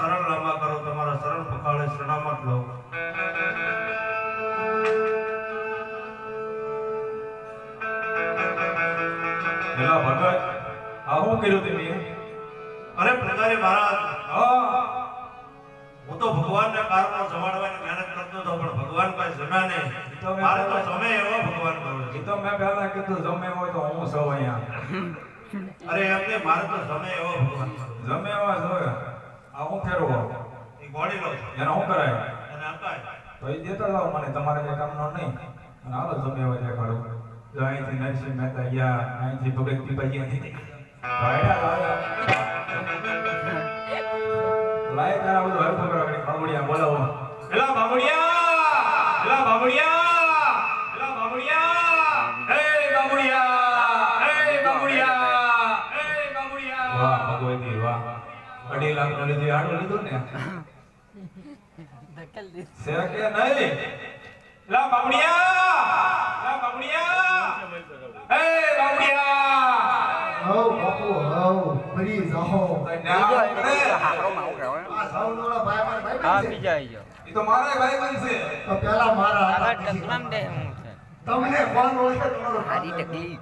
શરણ લાંબા કરો, તમારા શરણ પખાળે શરણામત લો. એલા ભગત આ શું કર્યું તમે? અરે પ્રજારી મહારાજ, હા હું તો ભગવાનને કારણો જમાડવાની મહેનત કરતો હતો, પણ ભગવાન કોઈ જમ્યા નહીં. મારે તો જમે એવો ભગવાન કહું એ છું. તો મેં પહેલા કીધું જમે હોય તો હું સૌ અહીંયા અરે એમ નહીં, મારે તો જમે એવો ભગવાન કહું છું. જમે એવા જોઈએ. આ હું ફેરવો એ ગોળી લો છો, એને શું કરાય? એને અપાય. તો એ દેતા જાઓ મને, તમારે કઈ કામનો નહીં. અને હાલો જમે એવા દેખાડો. જો અહીંથી નરસિંહ મહેતા ગયા, અહીંથી ભગત પીપાજી અહીંથી ભાઈડા લાય તારા બધું હરખું કરો. બાબુડિયા બોલાવો. એલા બાબુડિયા, એલા બાબુડિયા, એલા બાબુડિયા, હે બાબુડિયા, હે બાબુડિયા, હે બાબુડિયા. વાહ ભગવતી વાહ, 2.5 લાખનો લીધું, આડું લીધું ને છે કે નહીં? એલા બાબુડિયા, એલા બાબુડિયા, હે બાબુડિયા. હઉ બાપુ હઉ ફરી જાઓ આ સાઉન્ડવાળા ભાઈ મારા ભાઈ છે. ઈ તો મારા ભાઈ બનશે. તો પેલા મારા હતા, પછી ટકલામ દે હું છે તમને કોણ ઓળખે તમારો આરી ટકી